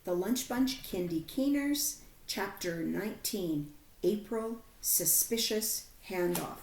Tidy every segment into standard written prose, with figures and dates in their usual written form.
The Lunch Bunch Kindie Keeners, Chapter 19, April, Suspicious Handoff.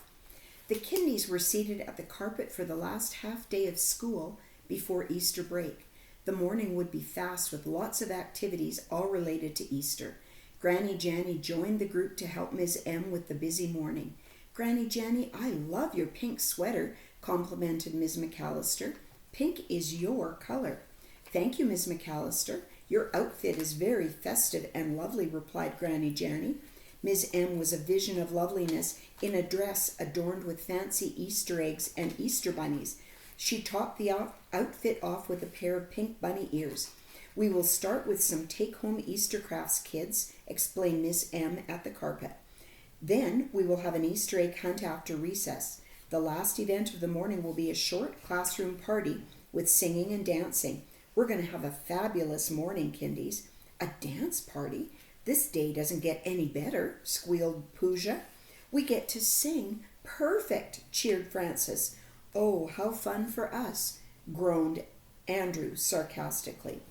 The Kindies were seated at the carpet for the last half day of school before Easter break. The morning would be fast with lots of activities all related to Easter. Granny Janny joined the group to help Ms. M with the busy morning. "Granny Janny, I love your pink sweater," complimented Ms. McAllister. "Pink is your color." "Thank you, Ms. McAllister. Your outfit is very festive and lovely," replied Granny Janny. Ms. M was a vision of loveliness in a dress adorned with fancy Easter eggs and Easter bunnies. She topped the outfit off with a pair of pink bunny ears. "We will start with some take-home Easter crafts, kids," explained Miss M at the carpet. "Then we will have an Easter egg hunt after recess. The last event of the morning will be a short classroom party with singing and dancing. We're going to have a fabulous morning, Kindies." "A dance party? This day doesn't get any better," squealed Pooja. "We get to sing." "Perfect," cheered Francis. "Oh, how fun for us," groaned Andrew sarcastically.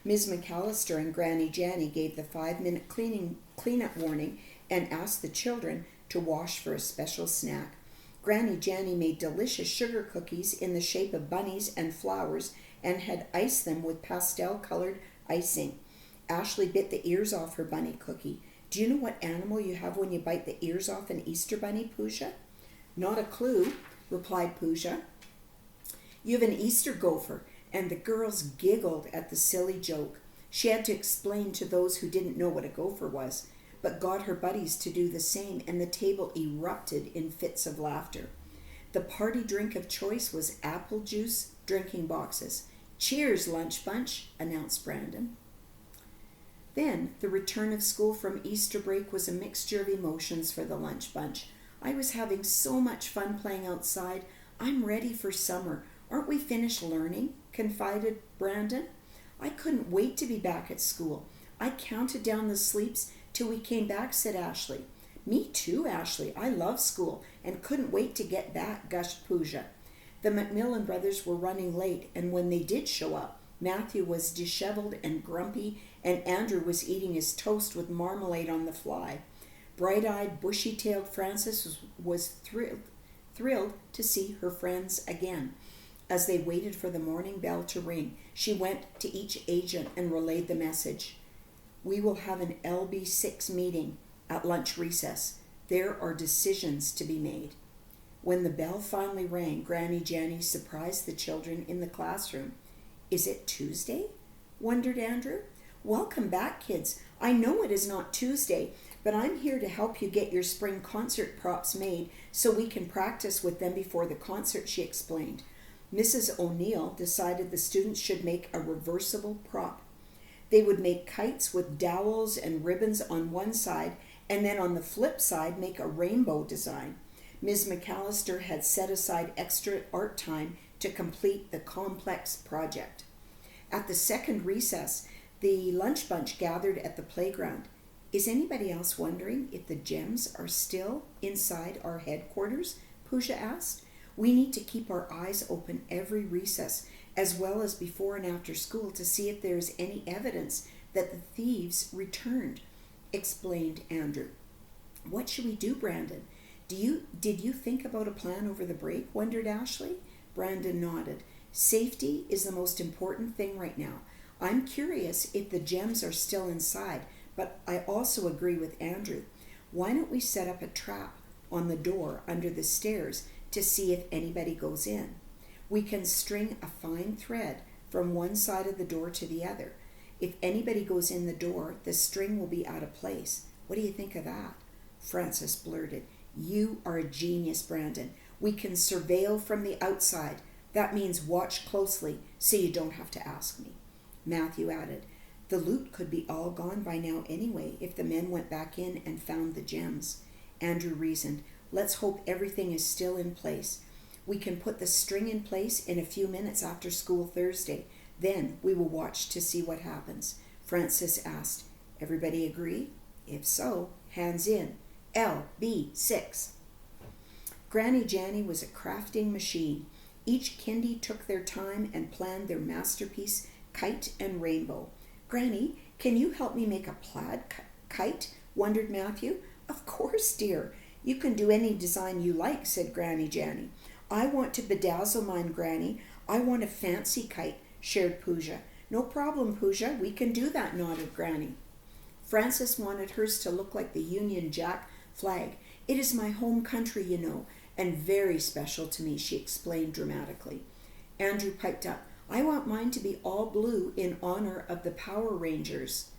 Ms. McAllister and Granny Janny gave the 5-minute cleanup warning and asked the children to wash for a special snack. Granny Janny made delicious sugar cookies in the shape of bunnies and flowers and had iced them with pastel-colored icing. Ashley bit the ears off her bunny cookie. "Do you know what animal you have when you bite the ears off an Easter bunny, Pooja?" "Not a clue," replied Pooja. "You have an Easter gopher," and the girls giggled at the silly joke. She had to explain to those who didn't know what a gopher was, but got her buddies to do the same, and the table erupted in fits of laughter. The party drink of choice was apple juice drinking boxes. "Cheers, Lunch Bunch," announced Brandon. Then the return of school from Easter break was a mixture of emotions for the Lunch Bunch. "I was having so much fun playing outside. I'm ready for summer. Aren't we finished learning?" confided Brandon. "I couldn't wait to be back at school. I counted down the sleeps till we came back," said Ashley. "Me too, Ashley. I love school and couldn't wait to get back," gushed Pooja. The McMillan brothers were running late, and when they did show up, Matthew was disheveled and grumpy, and Andrew was eating his toast with marmalade on the fly. Bright-eyed, bushy-tailed Frances was thrilled to see her friends again. As they waited for the morning bell to ring, she went to each agent and relayed the message. "We will have an LB6 meeting at lunch recess. There are decisions to be made." When the bell finally rang, Granny Janny surprised the children in the classroom. "Is it Tuesday?" wondered Andrew. "Welcome back, kids. I know it is not Tuesday, but I'm here to help you get your spring concert props made so we can practice with them before the concert," she explained. Mrs. O'Neill decided the students should make a reversible prop. They would make kites with dowels and ribbons on one side, and then on the flip side make a rainbow design. Ms. McAllister had set aside extra art time to complete the complex project. At the second recess, the Lunch Bunch gathered at the playground. "Is anybody else wondering if the gems are still inside our headquarters?" Pooja asked. "We need to keep our eyes open every recess, as well as before and after school, to see if there is any evidence that the thieves returned," explained Andrew. "What should we do, Brandon? Did you think about a plan over the break?" wondered Ashley. Brandon nodded. "Safety is the most important thing right now. I'm curious if the gems are still inside, but I also agree with Andrew. Why don't we set up a trap on the door under the stairs to see if anybody goes in? We can string a fine thread from one side of the door to the other. If anybody goes in the door, the string will be out of place. What do you think of that?" Francis blurted. "You are a genius, Brandon. We can surveil from the outside. That means watch closely so you don't have to ask me." Matthew added, "The loot could be all gone by now anyway if the men went back in and found the gems." Andrew reasoned, "Let's hope everything is still in place. We can put the string in place in a few minutes after school Thursday. Then we will watch to see what happens." Francis asked, "Everybody agree? If so, hands in. LB6. Granny Janny was a crafting machine. Each Kindie took their time and planned their masterpiece, kite and rainbow. "Granny, Can you help me make a plaid kite? Wondered Matthew. Of course, dear. You can do any design you like, said Granny Janny. I want to bedazzle mine, Granny. I want a fancy kite, shared Pooja. No problem, Pooja. We can do that, nodded Granny. Frances wanted hers to look like the Union Jack flag. It is my home country, you know, and very special to me, she explained dramatically. Andrew piped up, I want mine to be all blue in honor of the Power Rangers.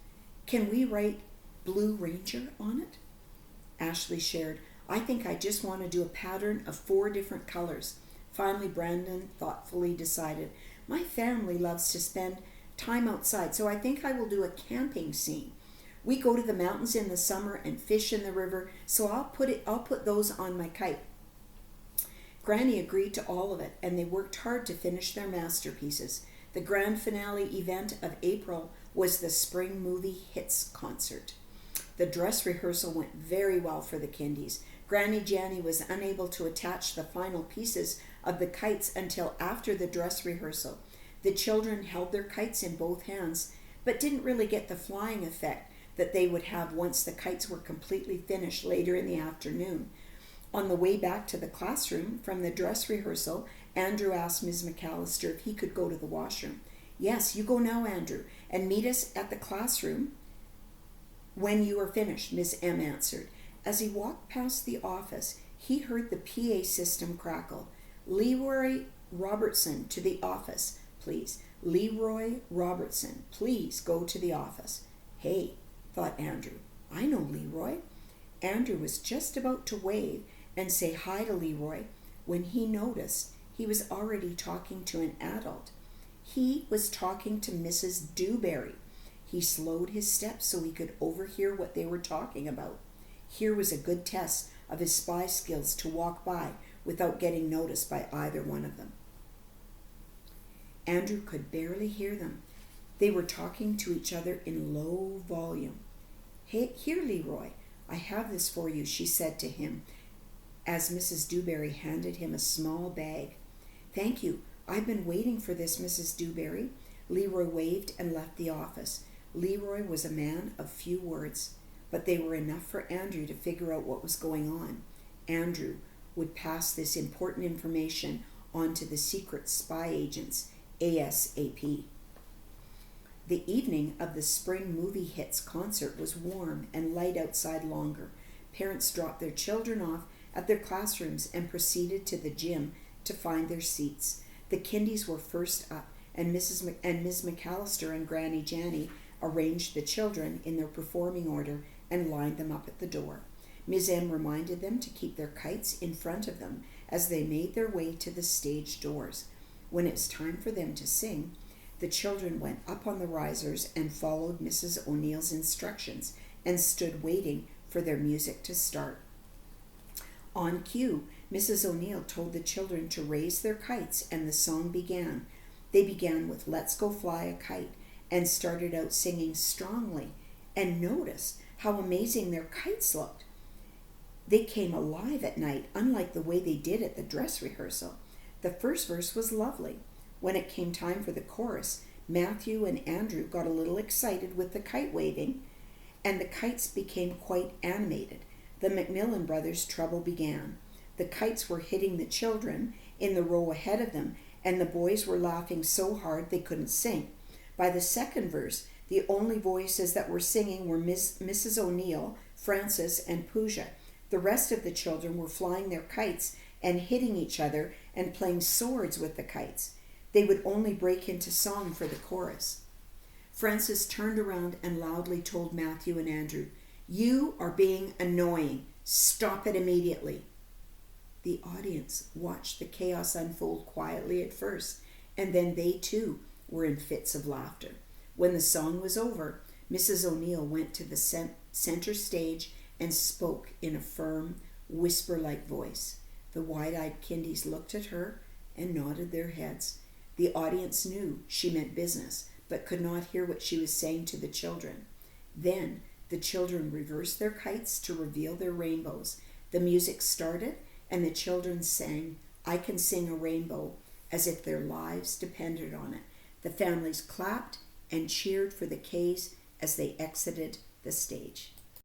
Can we write Blue Ranger on it? Ashley shared, I think I just want to do a pattern of 4 different colors. Finally, Brandon thoughtfully decided, my family loves to spend time outside, so I think I will do a camping scene. We go to the mountains in the summer and fish in the river, so I'll put those on my kite. Granny agreed to all of it, and they worked hard to finish their masterpieces. The grand finale event of April was the Spring Movie Hits concert. The dress rehearsal went very well for the Kindies. Granny Janny was unable to attach the final pieces of the kites until after the dress rehearsal. The children held their kites in both hands, but didn't really get the flying effect that they would have once the kites were completely finished later in the afternoon. On the way back to the classroom from the dress rehearsal, Andrew asked Ms. McAllister if he could go to the washroom. Yes, you go now, Andrew, and meet us at the classroom when you are finished, Miss M answered. As he walked past the office, he heard the PA system crackle. Leroy Robertson to the office, please. Leroy Robertson, please go to the office. Hey, thought Andrew, I know Leroy. Andrew was just about to wave and say hi to Leroy when he noticed he was already talking to an adult. He was talking to Mrs. Dewberry. He slowed his steps so he could overhear what they were talking about. Here was a good test of his spy skills to walk by without getting noticed by either one of them. Andrew could barely hear them. They were talking to each other in low volume. Hey, here, Leroy, I have this for you, she said to him as Mrs. Dewberry handed him a small bag. Thank you. I've been waiting for this, Mrs. Dewberry. Leroy waved and left the office. Leroy was a man of few words, but they were enough for Andrew to figure out what was going on. Andrew would pass this important information on to the secret spy agents ASAP. The evening of the Spring Movie Hits concert was warm and light outside longer. Parents dropped their children off at their classrooms and proceeded to the gym to find their seats. The Kindies were first up, and Ms. McAllister and Granny Janny arranged the children in their performing order and lined them up at the door. Ms. M reminded them to keep their kites in front of them as they made their way to the stage doors. When it was time for them to sing, the children went up on the risers and followed Mrs. O'Neill's instructions and stood waiting for their music to start. On cue, Mrs. O'Neill told the children to raise their kites, and the song began. They began with Let's Go Fly a Kite and started out singing strongly, and noticed how amazing their kites looked. They came alive at night, unlike the way they did at the dress rehearsal. The first verse was lovely. When it came time for the chorus, Matthew and Andrew got a little excited with the kite waving, and the kites became quite animated. The Macmillan brothers' trouble began. The kites were hitting the children in the row ahead of them, and the boys were laughing so hard they couldn't sing. By the second verse, the only voices that were singing were Mrs. O'Neill, Frances, and Pooja. The rest of the children were flying their kites and hitting each other and playing swords with the kites. They would only break into song for the chorus. Frances turned around and loudly told Matthew and Andrew, "You are being annoying. Stop it immediately." The audience watched the chaos unfold quietly at first, and then they too were in fits of laughter. When the song was over, Mrs. O'Neill went to the center stage and spoke in a firm, whisper-like voice. The wide-eyed Kindies looked at her and nodded their heads. The audience knew she meant business, but could not hear what she was saying to the children. Then the children reversed their kites to reveal their rainbows. The music started, and the children sang, "I Can Sing a Rainbow," as if their lives depended on it. The families clapped and cheered for the K's as they exited the stage.